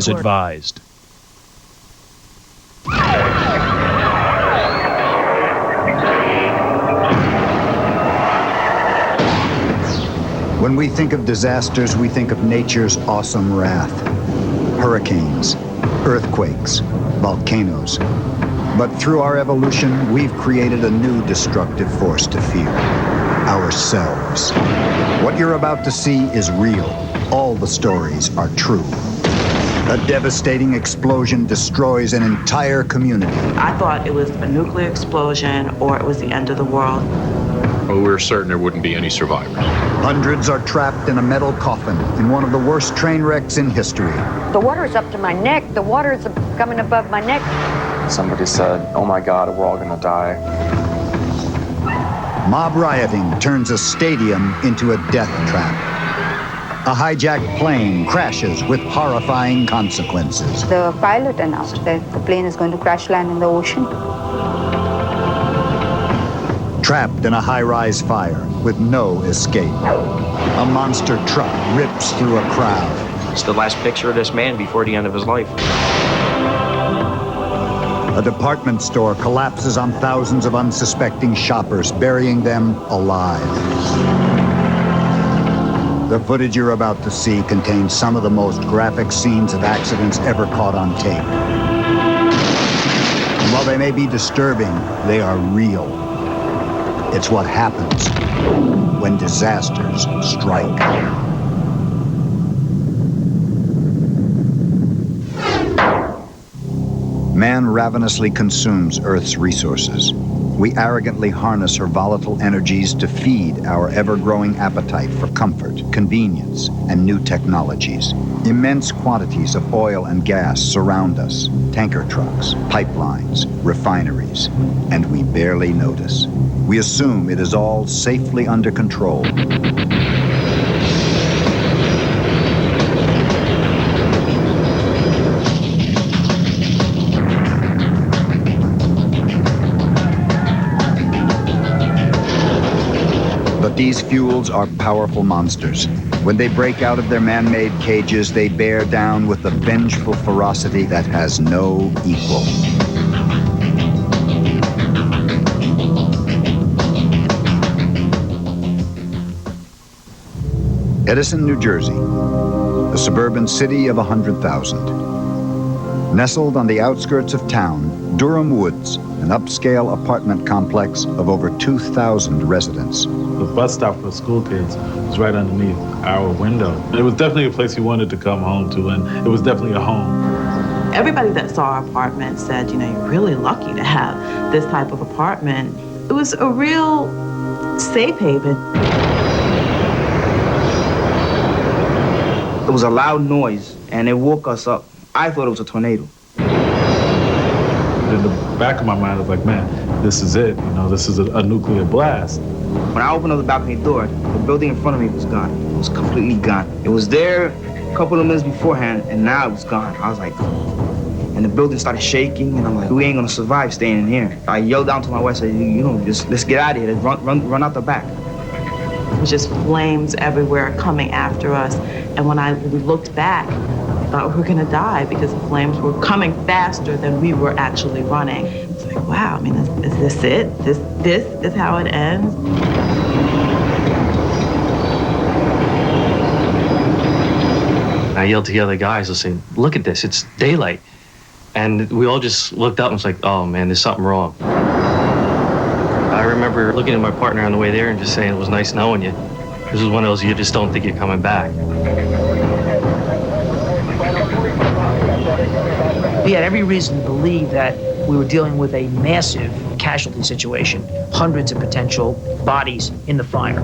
is advised. When we think of disasters, we think of nature's awesome wrath. Hurricanes, earthquakes, volcanoes. But through our evolution, we've created a new destructive force to fear: ourselves. What you're about to see is real. All the stories are true. A devastating explosion destroys an entire community. I thought it was a nuclear explosion or it was the end of the world. Well, we were certain there wouldn't be any survivors. Hundreds are trapped in a metal coffin in one of the worst train wrecks in history. The water is up to my neck. The water is coming above my neck. Somebody said, "Oh my God, we're all gonna die." Mob rioting turns a stadium into a death trap. A hijacked plane crashes with horrifying consequences. The pilot announced that the plane is going to crash land in the ocean. Trapped in a high-rise fire with no escape. A monster truck rips through a crowd. It's the last picture of this man before the end of his life. A department store collapses on thousands of unsuspecting shoppers, burying them alive. The footage you're about to see contains some of the most graphic scenes of accidents ever caught on tape. And while they may be disturbing, they are real. It's what happens when disasters strike. Man ravenously consumes Earth's resources. We arrogantly harness her volatile energies to feed our ever-growing appetite for comfort, convenience, and new technologies. Immense quantities of oil and gas surround us: tanker trucks, pipelines, refineries, and we barely notice. We assume it is all safely under control. These fuels are powerful monsters. When they break out of their man-made cages, they bear down with a vengeful ferocity that has no equal. Edison, New Jersey, a suburban city of 100,000. Nestled on the outskirts of town, Durham Woods, an upscale apartment complex of over 2,000 residents. The bus stop for school kids was right underneath our window. It was definitely a place you wanted to come home to, and it was definitely a home. Everybody that saw our apartment said, you're really lucky to have this type of apartment. It was a real safe haven. It was a loud noise, and it woke us up. I thought it was a tornado. In the back of my mind, I was like, man, this is it. This is a nuclear blast. When I opened up the balcony door, the building in front of me was gone. It was completely gone. It was there a couple of minutes beforehand, and now it was gone. I was like, and the building started shaking, and I'm like, we ain't gonna survive staying in here. I yelled down to my wife, said, just let's get out of here. Let's run out the back. It was just flames everywhere coming after us. And when we looked back, I thought we were gonna die because the flames were coming faster than we were actually running. It's like, wow, is this it? This is how it ends? I yelled to the other guys, I was saying, look at this, it's daylight. And we all just looked up and was like, oh man, there's something wrong. I remember looking at my partner on the way there and just saying, it was nice knowing you. This is one of those, you just don't think you're coming back. We had every reason to believe that we were dealing with a massive casualty situation, hundreds of potential bodies in the fire.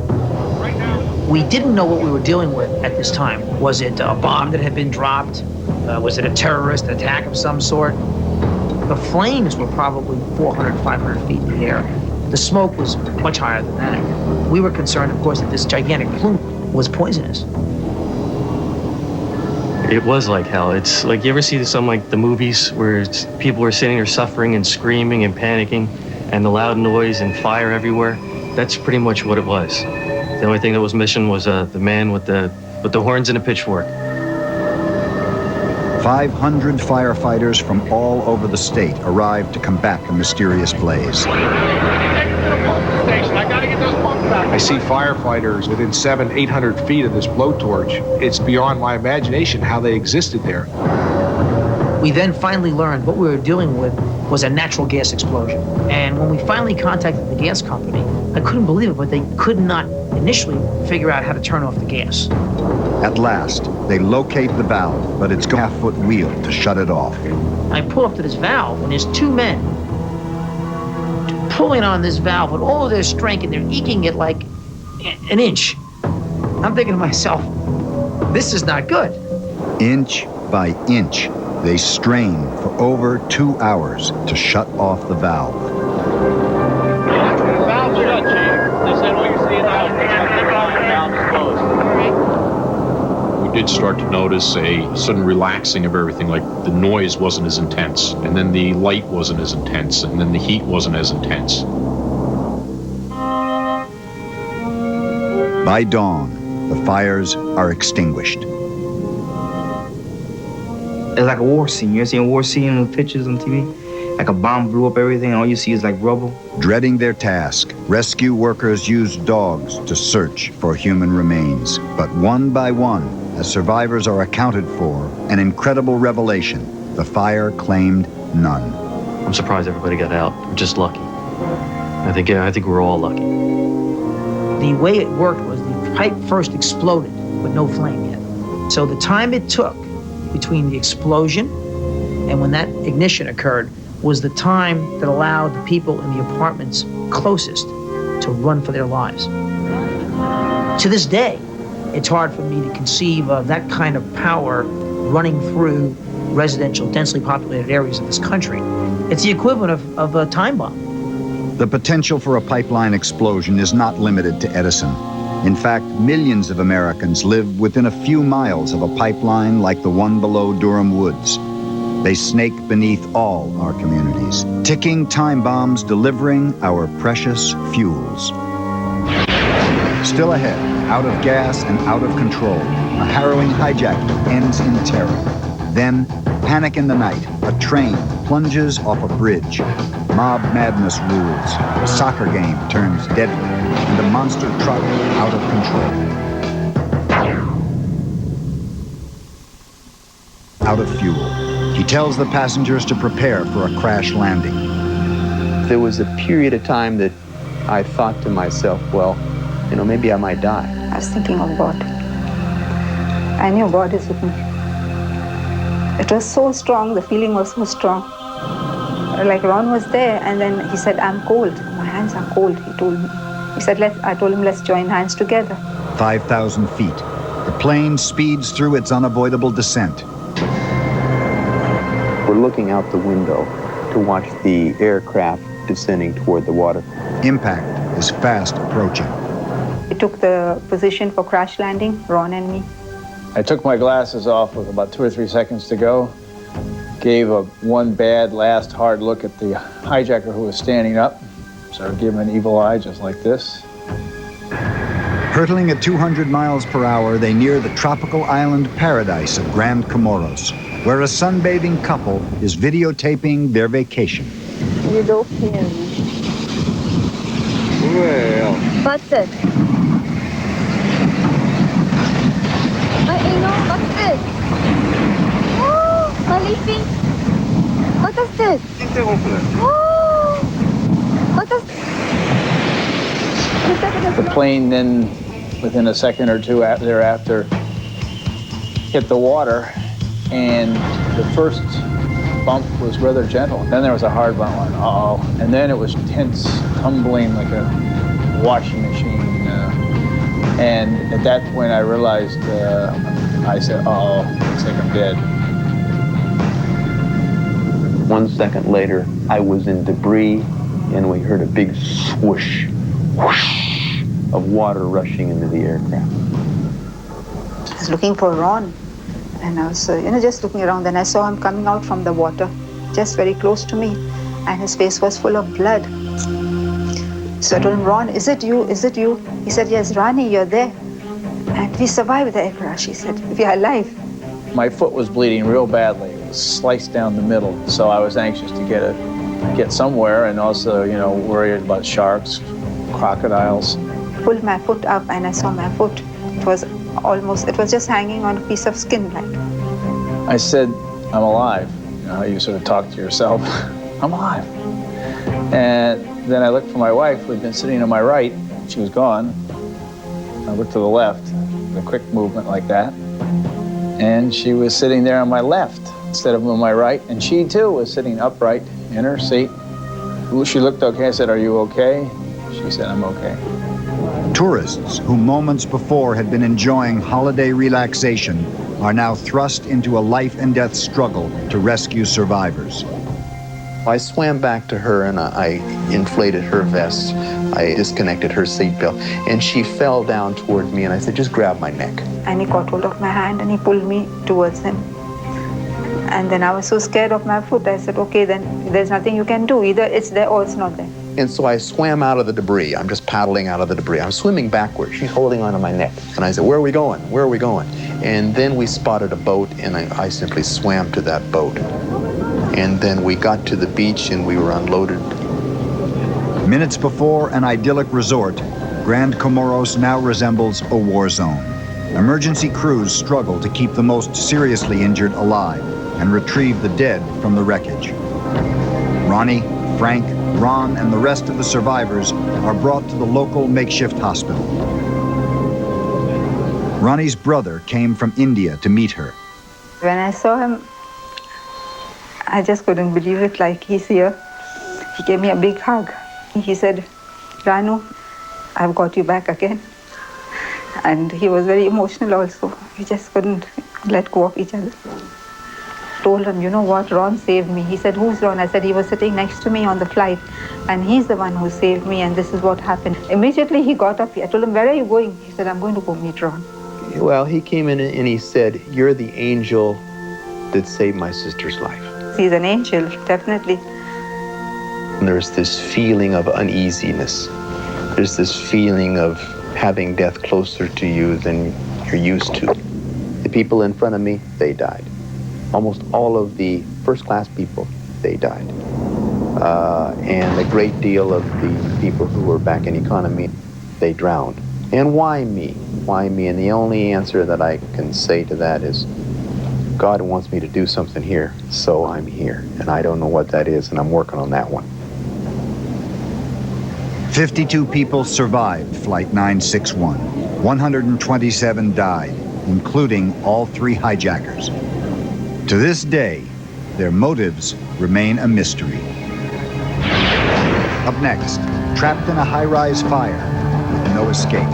We didn't know what we were dealing with at this time. Was it a bomb that had been dropped? Was it a terrorist attack of some sort? The flames were probably 400, 500 feet in the air. The smoke was much higher than that. We were concerned, of course, that this gigantic plume was poisonous. It was like hell. It's like, you ever see some like the movies where people are sitting there suffering and screaming and panicking and the loud noise and fire everywhere? That's pretty much what it was. The only thing that was missing was the man with the horns and the pitchfork. 500 firefighters from all over the state arrived to combat the mysterious blaze. I see firefighters within 700-800 feet of this blowtorch. It's beyond my imagination how they existed there. We then finally learned what we were dealing with was a natural gas explosion. And when we finally contacted the gas company, I couldn't believe it, but they could not initially figure out how to turn off the gas. At last, they locate the valve, but it's a half-foot wheel to shut it off. I pull up to this valve, and there's two men pulling on this valve with all of their strength, and they're eking it like an inch. I'm thinking to myself, this is not good. Inch by inch, they strain for over 2 hours to shut off the valve. We did start to notice a sudden relaxing of everything, like the noise wasn't as intense, and then the light wasn't as intense, and then the heat wasn't as intense. By dawn, the fires are extinguished. It's like a war scene. You ever seen a war scene in the pictures on TV? Like a bomb blew up everything, and all you see is like rubble. Dreading their task, rescue workers used dogs to search for human remains. But one by one, as survivors are accounted for, an incredible revelation: the fire claimed none. I'm surprised everybody got out. We're just lucky. I think we're all lucky. The way it worked was the pipe first exploded with no flame yet. So the time it took between the explosion and when that ignition occurred was the time that allowed the people in the apartments closest to run for their lives. To this day, it's hard for me to conceive of that kind of power running through residential, densely populated areas of this country. It's the equivalent of a time bomb. The potential for a pipeline explosion is not limited to Edison. In fact, millions of Americans live within a few miles of a pipeline like the one below Durham Woods. They snake beneath all our communities, ticking time bombs delivering our precious fuels. Still ahead, out of gas and out of control, a harrowing hijacking ends in terror. Then, panic in the night, a train plunges off a bridge. Mob madness rules, a soccer game turns deadly, and a monster truck out of control. Out of fuel. He tells the passengers to prepare for a crash landing. There was a period of time that I thought to myself, well, maybe I might die. I was thinking of God. I knew God is with me. It was so strong, the feeling was so strong. Like Ron was there, and then he said, I'm cold. My hands are cold, he told me. He said, I told him, let's join hands together. 5,000 feet. The plane speeds through its unavoidable descent. We're looking out the window to watch the aircraft descending toward the water. Impact is fast approaching. We took the position for crash landing, Ron and me. I took my glasses off with about 2 or 3 seconds to go. Gave one bad last hard look at the hijacker who was standing up. So I gave him an evil eye just like this. Hurtling at 200 miles per hour, they near the tropical island paradise of Grand Comoros, where a sunbathing couple is videotaping their vacation. You don't hear me. Well. What's it? I know, what's this? Oh, Malifi. What is this? Oh, what is The plane then, within a second or two thereafter, hit the water, and the first bump was rather gentle. Then there was a hard bump, uh-oh. And then it was tense, tumbling like a washing machine. And at that point I realized, I said, uh-oh, looks like I'm dead. 1 second later, I was in debris, and we heard a big swoosh, whoosh of water rushing into the aircraft. I was looking for Ron, and I was, just looking around. Then I saw him coming out from the water, just very close to me, and his face was full of blood. So I told him, Ron, is it you? Is it you? He said, yes, Rani, you're there. And we survived the air crash, he said. We are alive. My foot was bleeding real badly. It was sliced down the middle, so I was anxious to get somewhere, and also, you know, worried about sharks, crocodiles. Pulled my foot up and I saw my foot. It was just hanging on a piece of skin like. I said, I'm alive. You know how you sort of talk to yourself. I'm alive. And then I looked for my wife, who had been sitting on my right. She was gone. I looked to the left, a quick movement like that. And she was sitting there on my left instead of on my right. And she too was sitting upright in her seat. She looked okay. I said, are you okay? She said, I'm okay. Tourists who moments before had been enjoying holiday relaxation are now thrust into a life and death struggle to rescue survivors. I swam back to her and I inflated her vest. I disconnected her seatbelt and she fell down toward me and I said, just grab my neck. And he got hold of my hand and he pulled me towards him. And then I was so scared of my foot, I said, okay, then there's nothing you can do. Either it's there or it's not there. And so I swam out of the debris. I'm just paddling out of the debris. I'm swimming backwards. She's holding onto my neck. And I said, where are we going? Where are we going? And then we spotted a boat, and I simply swam to that boat. And then we got to the beach, and we were unloaded. Minutes before an idyllic resort, Grand Comoros now resembles a war zone. Emergency crews struggle to keep the most seriously injured alive and retrieve the dead from the wreckage. Ronnie, Frank, Ron, and the rest of the survivors are brought to the local makeshift hospital. Ronnie's brother came from India to meet her. When I saw him, I just couldn't believe it, like he's here. He gave me a big hug. He said, Ranu, I've got you back again. And he was very emotional also. We just couldn't let go of each other. Told him, you know what, Ron saved me. He said, who's Ron? I said, he was sitting next to me on the flight and he's the one who saved me and this is what happened. Immediately he got up. I told him, where are you going? He said, I'm going to go meet Ron. Well, he came in and he said, you're the angel that saved my sister's life. He's an angel, definitely. And there's this feeling of uneasiness. There's this feeling of having death closer to you than you're used to. The people in front of me, they died. Almost all of the first-class people, they died. And a great deal of the people who were back in economy, they drowned. And why me? Why me? And the only answer that I can say to that is, God wants me to do something here, so I'm here. And I don't know what that is, and I'm working on that one. 52 people survived Flight 961. 127 died, including all 3 hijackers. To this day, their motives remain a mystery. Up next, trapped in a high-rise fire with no escape.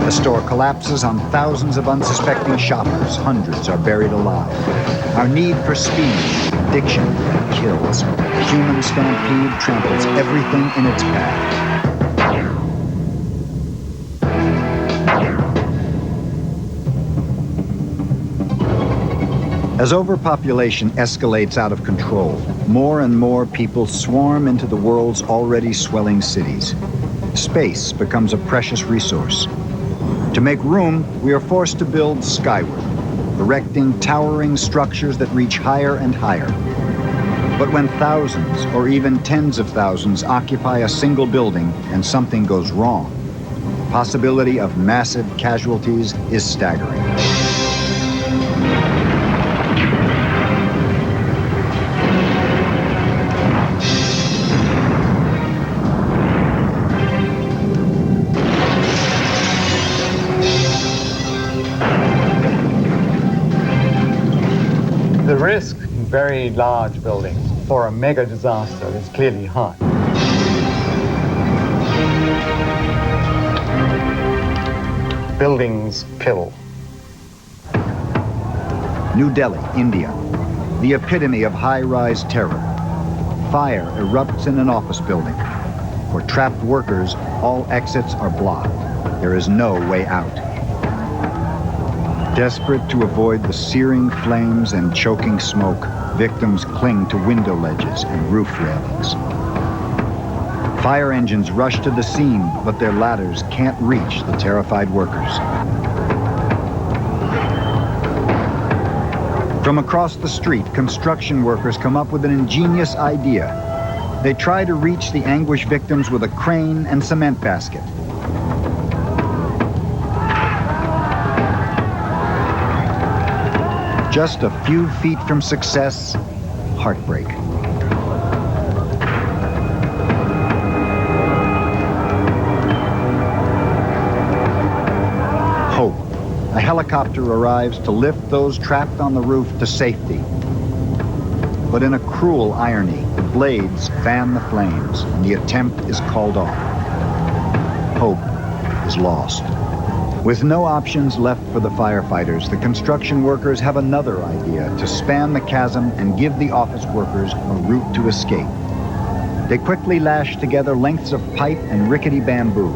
The store collapses on thousands of unsuspecting shoppers. Hundreds are buried alive. Our need for speed, addiction, that kills. The human stampede tramples everything in its path. As overpopulation escalates out of control, more and more people swarm into the world's already swelling cities. Space becomes a precious resource. To make room, we are forced to build skyward, erecting towering structures that reach higher and higher. But when thousands or even tens of thousands occupy a single building and something goes wrong, the possibility of massive casualties is staggering. The risk in very large buildings for a mega disaster is clearly high. Buildings kill. New Delhi, India, the epitome of high-rise terror. Fire erupts in an office building. For trapped workers, all exits are blocked. There is no way out. Desperate to avoid the searing flames and choking smoke, victims cling to window ledges and roof railings. Fire engines rush to the scene, but their ladders can't reach the terrified workers. From across the street, construction workers come up with an ingenious idea. They try to reach the anguished victims with a crane and cement basket. Just a few feet from success, heartbreak. Hope. A helicopter arrives to lift those trapped on the roof to safety. But in a cruel irony, the blades fan the flames, and the attempt is called off. Hope is lost. With no options left for the firefighters, the construction workers have another idea: to span the chasm and give the office workers a route to escape. They quickly lash together lengths of pipe and rickety bamboo.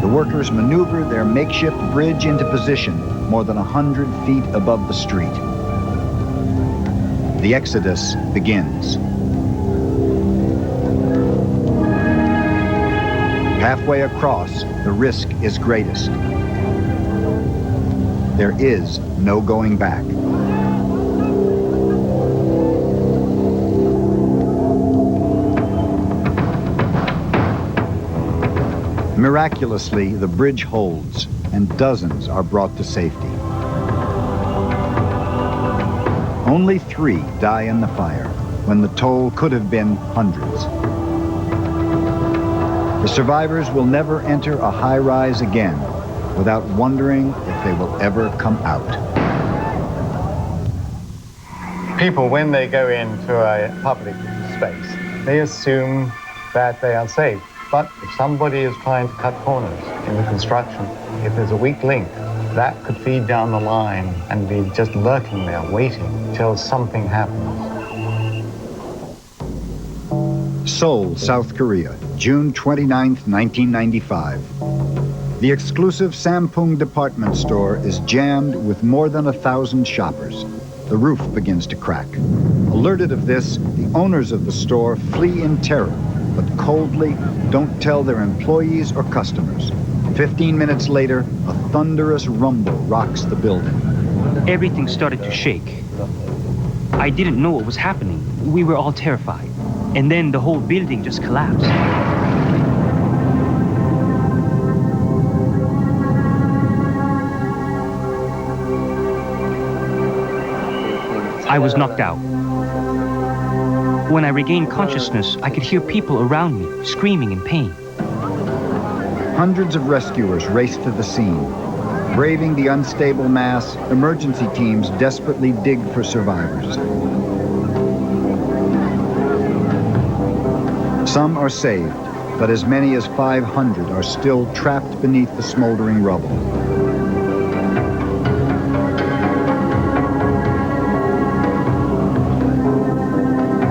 The workers maneuver their makeshift bridge into position more than 100 feet above the street. The exodus begins. Halfway across, the risk is greatest. There is no going back. Miraculously, the bridge holds, and dozens are brought to safety. Only 3 die in the fire, when the toll could have been hundreds. The survivors will never enter a high-rise again without wondering if they will ever come out. People, when they go into a public space, they assume that they are safe. But if somebody is trying to cut corners in the construction, if there's a weak link, that could feed down the line and be just lurking there, waiting till something happens. Seoul, South Korea, June 29th, 1995. The exclusive Sampung department store is jammed with more than 1,000 shoppers. The roof begins to crack. Alerted of this, the owners of the store flee in terror, but coldly don't tell their employees or customers. 15 minutes later, a thunderous rumble rocks the building. Everything started to shake. I didn't know what was happening. We were all terrified. And then the whole building just collapsed. I was knocked out. When I regained consciousness, I could hear people around me screaming in pain. Hundreds of rescuers race to the scene. Braving the unstable mass, emergency teams desperately dig for survivors. Some are saved, but as many as 500 are still trapped beneath the smoldering rubble.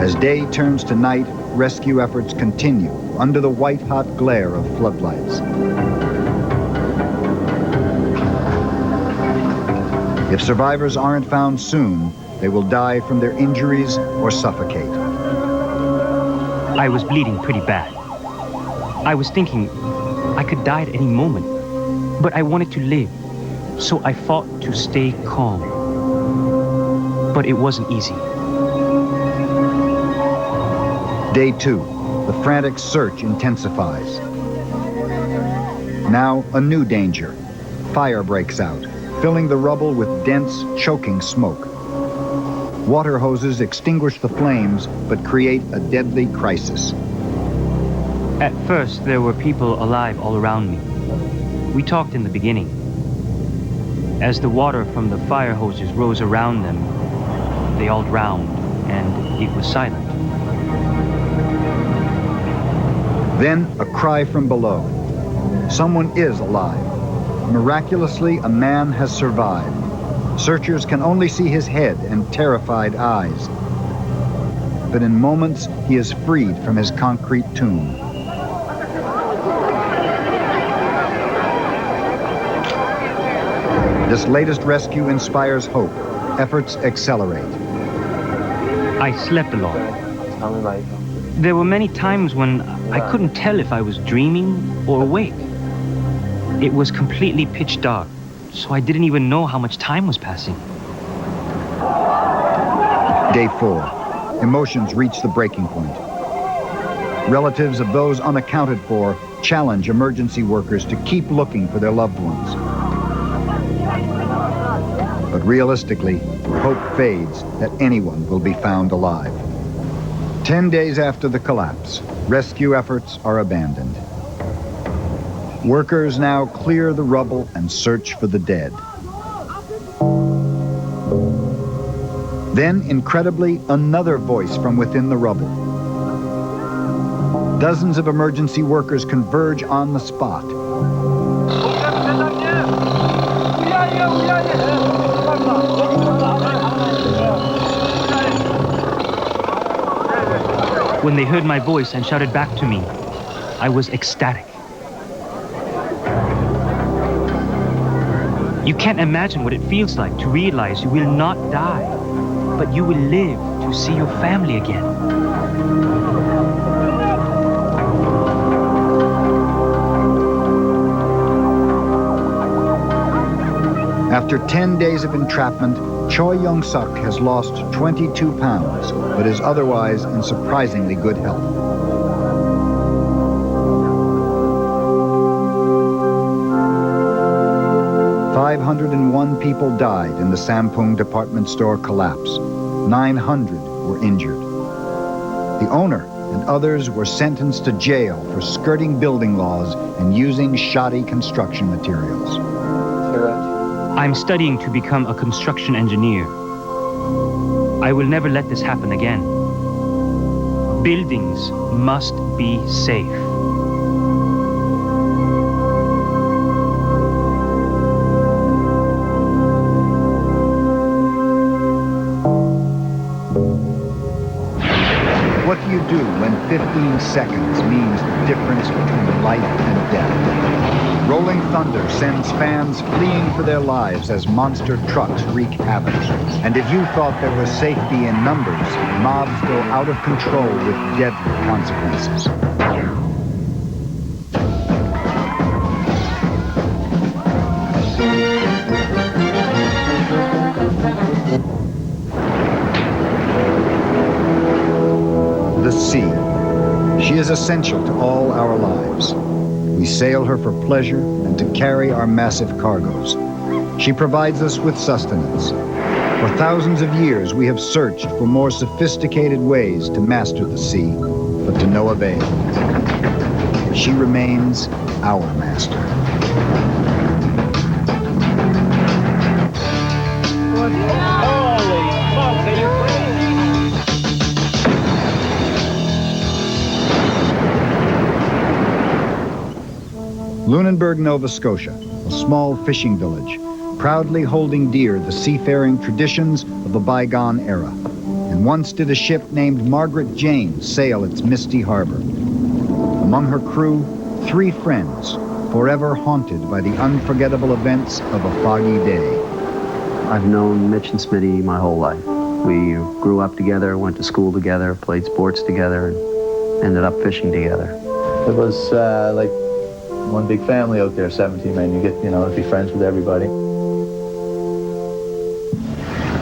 As day turns to night, rescue efforts continue under the white-hot glare of floodlights. If survivors aren't found soon, they will die from their injuries or suffocate. I was bleeding pretty bad. I was thinking I could die at any moment, but I wanted to live, so I fought to stay calm. But it wasn't easy. Day 2, the frantic search intensifies. Now, a new danger. Fire breaks out, filling the rubble with dense, choking smoke. Water hoses extinguish the flames, but create a deadly crisis. At first, there were people alive all around me. We talked in the beginning. As the water from the fire hoses rose around them, they all drowned, and it was silent. Then a cry from below. Someone is alive. Miraculously, a man has survived. Searchers can only see his head and terrified eyes. But in moments, he is freed from his concrete tomb. This latest rescue inspires hope. Efforts accelerate. I slept a lot. There were many times when I couldn't tell if I was dreaming or awake. It was completely pitch dark, so I didn't even know how much time was passing. Day 4. Emotions reach the breaking point. Relatives of those unaccounted for challenge emergency workers to keep looking for their loved ones. But realistically, hope fades that anyone will be found alive. 10 days after the collapse, rescue efforts are abandoned. Workers now clear the rubble and search for the dead. Then, incredibly, another voice from within the rubble. Dozens of emergency workers converge on the spot. When they heard my voice and shouted back to me, I was ecstatic. You can't imagine what it feels like to realize you will not die, but you will live to see your family again. After 10 days of entrapment, Choi Young-suk has lost 22 pounds, but is otherwise in surprisingly good health. "501 people died in the Sampung department store collapse. 900 were injured. The owner and others were sentenced to jail for skirting building laws and using shoddy construction materials." I'm studying to become a construction engineer. I will never let this happen again. Buildings must be safe. What do you do when 15 seconds means the difference between life and death? Rolling thunder sends fans fleeing for their lives as monster trucks wreak havoc. And if you thought there was safety in numbers, mobs go out of control with deadly consequences. The sea. She is essential to all our lives. We sail her for pleasure and to carry our massive cargoes. She provides us with sustenance. For thousands of years, we have searched for more sophisticated ways to master the sea, but to no avail. She remains our master. Lunenburg, Nova Scotia, a small fishing village, proudly holding dear the seafaring traditions of a bygone era. And once did a ship named Margaret Jane sail its misty harbor. Among her crew, 3 friends, forever haunted by the unforgettable events of a foggy day. I've known Mitch and Smitty my whole life. We grew up together, went to school together, played sports together, and ended up fishing together. It was like one big family out there, 17 men. You get, to be friends with everybody.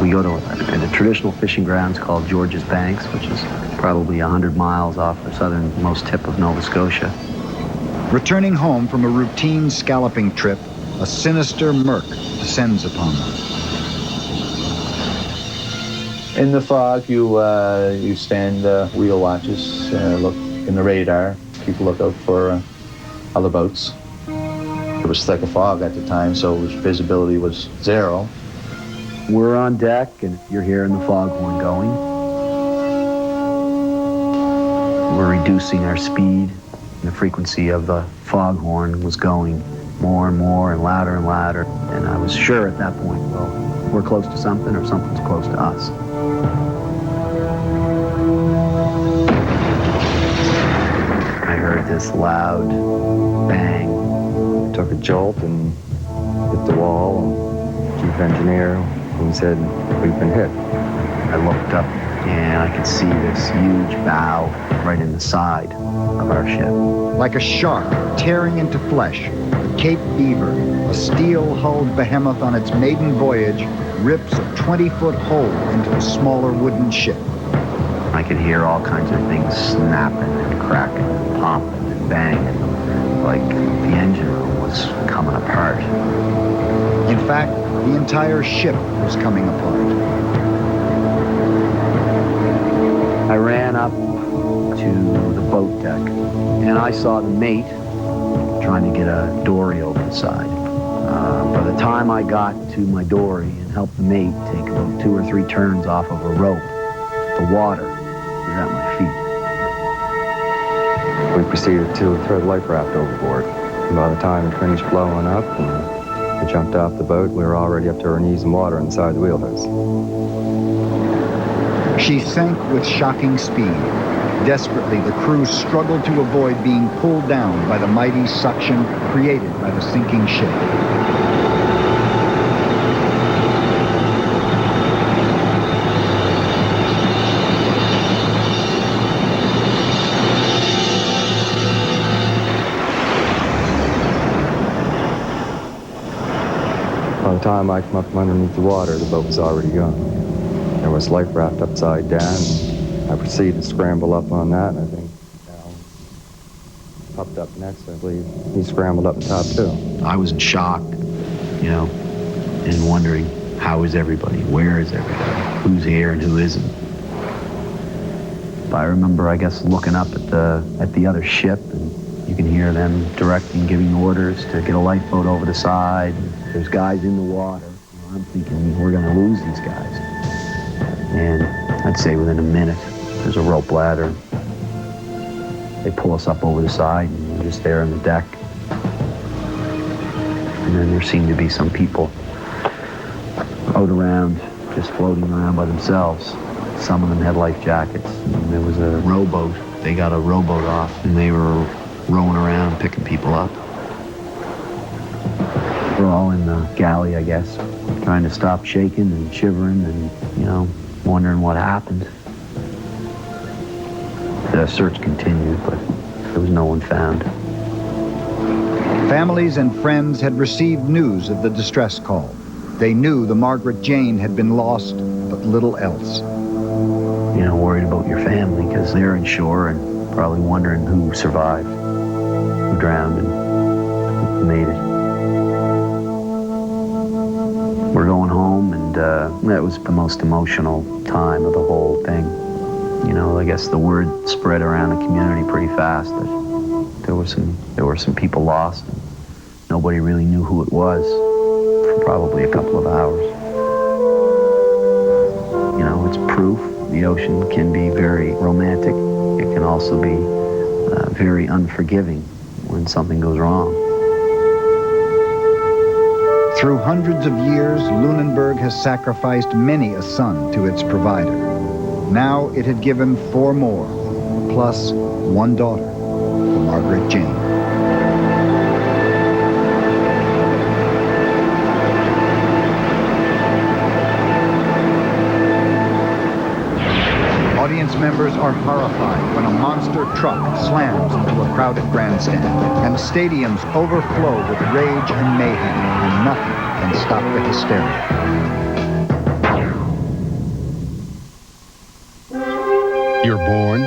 We go to a traditional fishing grounds called George's Banks, which is probably 100 miles off the southernmost tip of Nova Scotia. Returning home from a routine scalloping trip, a sinister murk descends upon them. In the fog, you stand wheel watches, look in the radar, keep a lookout for other boats. It was thick of fog at the time, so visibility was 0. We're on deck, and you're hearing the foghorn going. We're reducing our speed. The frequency of the foghorn was going more and more and louder and louder. And I was sure at that point, well, we're close to something or something's close to us. I heard this loud bang. Took a jolt and hit the wall. Chief engineer, he said, "We've been hit." I looked up and I could see this huge bow right in the side of our ship. Like a shark tearing into flesh, the Cape Beaver, a steel-hulled behemoth on its maiden voyage, rips a 20-foot hole into a smaller wooden ship. I could hear all kinds of things snapping and cracking and popping and banging, like the engine room was coming apart. In fact, the entire ship was coming apart. I ran up to the boat deck, and I saw the mate trying to get a dory over the side. By the time I got to my dory and helped the mate take about 2 or 3 turns off of a rope, the water was at my feet. We proceeded to throw the life raft overboard. And by the time it finished blowing up and we jumped off the boat, we were already up to our knees in water inside the wheelhouse. She sank with shocking speed. Desperately, the crew struggled to avoid being pulled down by the mighty suction created by the sinking ship. By the time I came up from underneath the water, the boat was already gone. There was life raft upside down. I proceeded to scramble up on that, and I think Al popped up next. I believe he scrambled up top too. I was in shock, you know, and wondering, how is everybody? Where is everybody? Who's here and who isn't? I remember, I guess, looking up at the other ship, and you can hear them directing, giving orders to get a lifeboat over the side. There's guys in the water. You know, I'm thinking, we're going to lose these guys. And I'd say within a minute, there's a rope ladder. They pull us up over the side, and we're just there on the deck. And then there seemed to be some people out around, just floating around by themselves. Some of them had life jackets. And there was a rowboat. They got a rowboat off, and they were rowing around, picking people up. We're all in the galley, I guess, trying to stop shaking and shivering and, you know, wondering what happened. The search continued, but there was no one found. Families and friends had received news of the distress call. They knew the Margaret Jane had been lost, but little else. You know, worried about your family because they're inshore and probably wondering who survived, who drowned and who made it. We're going home, and that was the most emotional time of the whole thing. You know, I guess the word spread around the community pretty fast that there were some people lost. And nobody really knew who it was for probably a couple of hours. You know, it's proof the ocean can be very romantic. It can also be very unforgiving when something goes wrong. Through hundreds of years, Lunenburg has sacrificed many a son to its provider. Now it had given 4 more, plus 1 daughter, the Margaret Jane. Audience members are horrified when a monster truck slams into a crowded grandstand, and stadiums overflow with rage and mayhem, and nothing can stop the hysteria. You're born,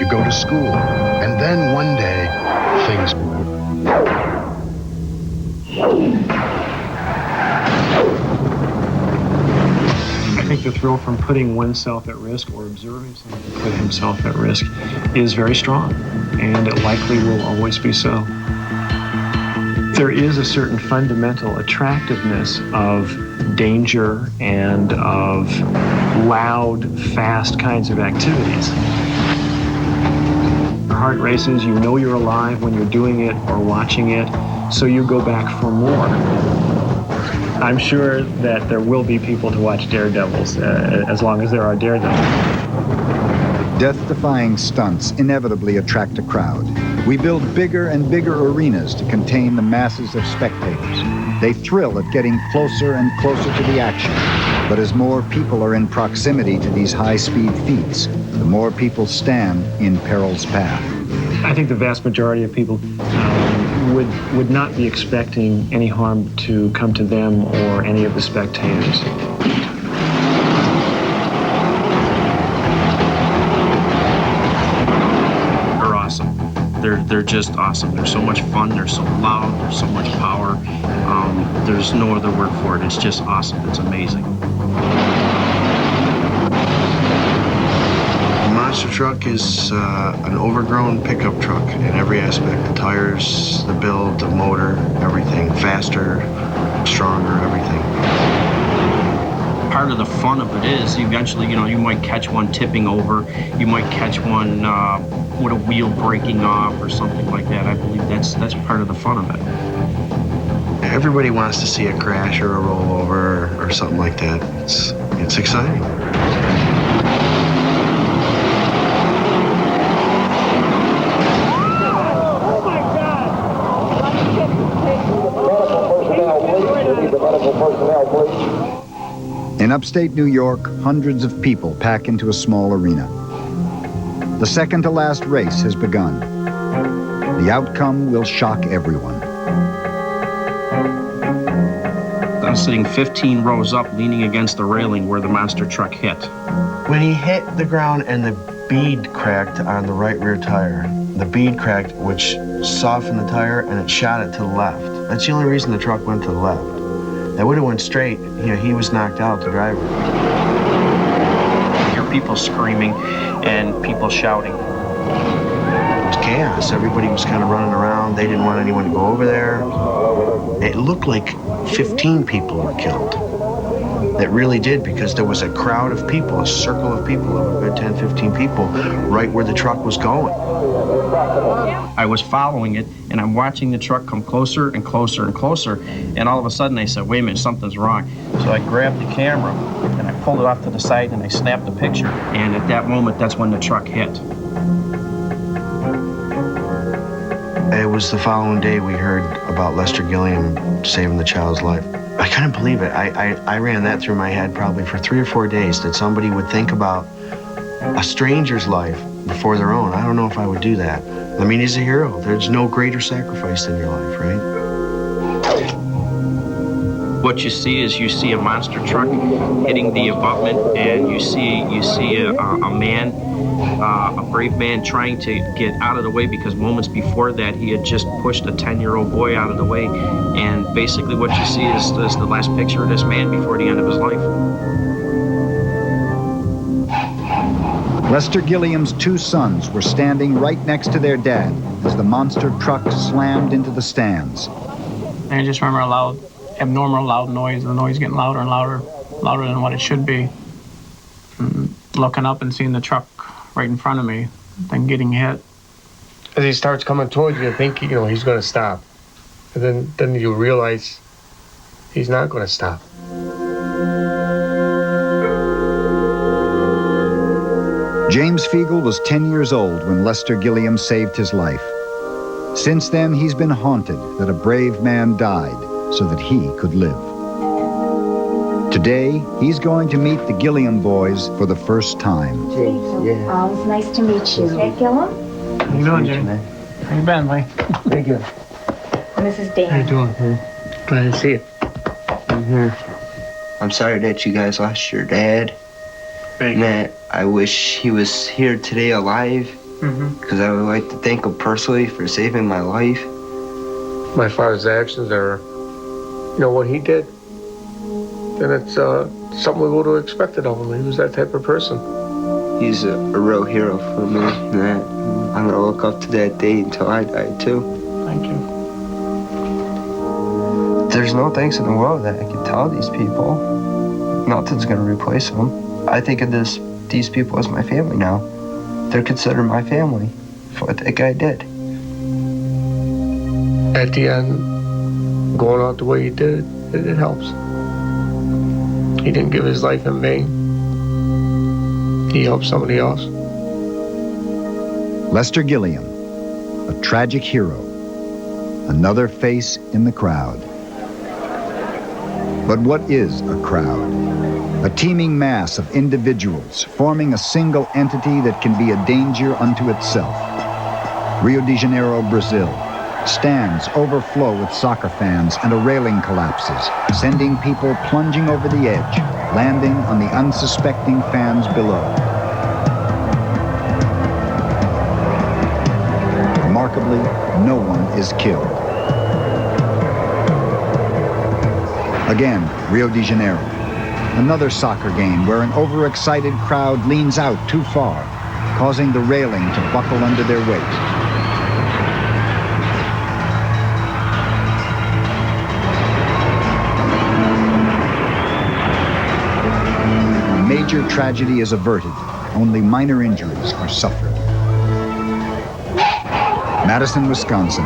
you go to school, and then one day, things... I think the thrill from putting oneself at risk or observing someone put himself at risk is very strong, and it likely will always be so. There is a certain fundamental attractiveness of danger and of loud, fast kinds of activities. Your heart races, you know you're alive when you're doing it or watching it, so you go back for more. I'm sure that there will be people to watch Daredevils as long as there are Daredevils. Death-defying stunts inevitably attract a crowd. We build bigger and bigger arenas to contain the masses of spectators. They thrill at getting closer and closer to the action. But as more people are in proximity to these high-speed feats, the more people stand in peril's path. I think the vast majority of people would not be expecting any harm to come to them or any of the spectators. They're awesome. They're just awesome. They're so much fun. They're so loud. There's so much power. There's no other word for it. It's just awesome. It's amazing. The monster truck is an overgrown pickup truck in every aspect. The tires, the build, the motor, everything. Faster, stronger, everything. Part of the fun of it is eventually, you might catch one tipping over. You might catch one with a wheel breaking off or something like that. I believe that's part of the fun of it. Everybody wants to see a crash or a rollover or something like that. It's exciting. In upstate New York, hundreds of people pack into a small arena. The second to last race has begun. The outcome will shock everyone. I was sitting 15 rows up, leaning against the railing where the monster truck hit. When he hit the ground and the bead cracked on the right rear tire, the bead cracked, which softened the tire, and it shot it to the left. That's the only reason the truck went to the left. That would have went straight. He was knocked out, the driver. You hear people screaming and people shouting. It was chaos. Everybody was kind of running around. They didn't want anyone to go over there. It looked like 15 people were killed. It really did, because there was a crowd of people, a circle of people, of a good 10, 15 people, right where the truck was going. I was following it, and I'm watching the truck come closer and closer and closer, and all of a sudden I said, wait a minute, something's wrong. So I grabbed the camera, and I pulled it off to the side, and I snapped the picture, and at that moment, that's when the truck hit. It was the following day we heard about Lester Gilliam saving the child's life. I couldn't believe it. I ran that through my head probably for 3 or 4 days, that somebody would think about a stranger's life before their own. I don't know if I would do that. I mean, he's a hero. There's no greater sacrifice than your life, right? What you see is a monster truck hitting the abutment, and you see a man, a brave man, trying to get out of the way, because moments before that he had just pushed a 10-year-old boy out of the way. And basically what you see is the last picture of this man before the end of his life. Lester Gilliam's 2 sons were standing right next to their dad as the monster truck slammed into the stands. And I just remember a loud, abnormal loud noise, the noise getting louder and louder, louder than what it should be. And looking up and seeing the truck right in front of me, then getting hit. As he starts coming towards you, you think, he's going to stop. And then you realize he's not going to stop. James Fiegel was 10 years old when Lester Gilliam saved his life. Since then, he's been haunted that a brave man died so that he could live. Today, he's going to meet the Gilliam boys for the first time. James, yeah. It's nice to meet you. Hey, Gilliam? How you doing, Jay? How you been, Lee? Very good. And this is Dan. How you doing? Glad to see you. I'm sorry that you guys lost your dad. Matt, I wish he was here today alive, because I would like to thank him personally for saving my life. My father's actions are, what he did, then it's something we would have expected of him. He was that type of person. He's a real hero for me, Matt. I'm going to look up to that day until I die, too. Thank you. There's no thanks in the world that I can tell these people. Nothing's going to replace them. I think of these people as my family now. They're considered my family for what that guy did. At the end, going out the way he did, it helps. He didn't give his life in vain. He helped somebody else. Lester Gilliam, a tragic hero, another face in the crowd. But what is a crowd? A teeming mass of individuals forming a single entity that can be a danger unto itself. Rio de Janeiro, Brazil, Stands overflow with soccer fans and a railing collapses, sending people plunging over the edge, landing on the unsuspecting fans below. Remarkably, no one is killed. Again, Rio de Janeiro. Another soccer game where an overexcited crowd leans out too far, causing the railing to buckle under their weight. Major tragedy is averted. Only minor injuries are suffered. Madison, Wisconsin.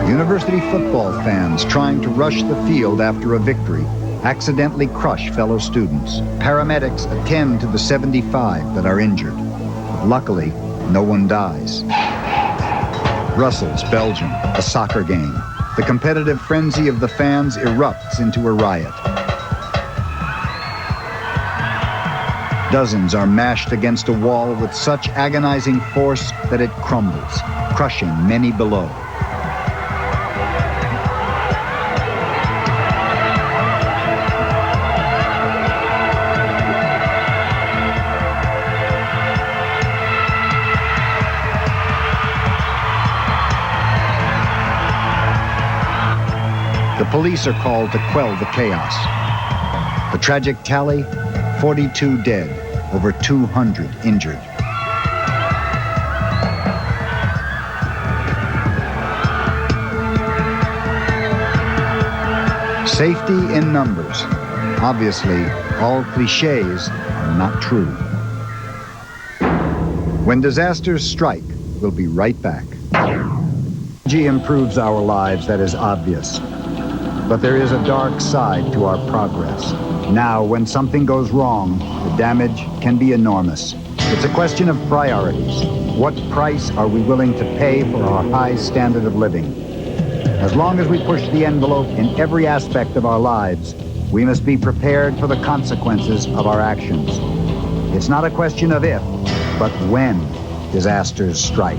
University football fans trying to rush the field after a victory accidentally crush fellow students. Paramedics attend to the 75 that are injured. But luckily, no one dies. Brussels, Belgium, a soccer game. The competitive frenzy of the fans erupts into a riot. Dozens are mashed against a wall with such agonizing force that it crumbles, crushing many below. The police are called to quell the chaos. The tragic tally, 42 dead, over 200 injured. Safety in numbers. Obviously, all cliches are not true. When disasters strike, we'll be right back. Technology improves our lives, that is obvious. But there is a dark side to our progress. Now, when something goes wrong, the damage can be enormous. It's a question of priorities. What price are we willing to pay for our high standard of living? As long as we push the envelope in every aspect of our lives, we must be prepared for the consequences of our actions. It's not a question of if, but when disasters strike.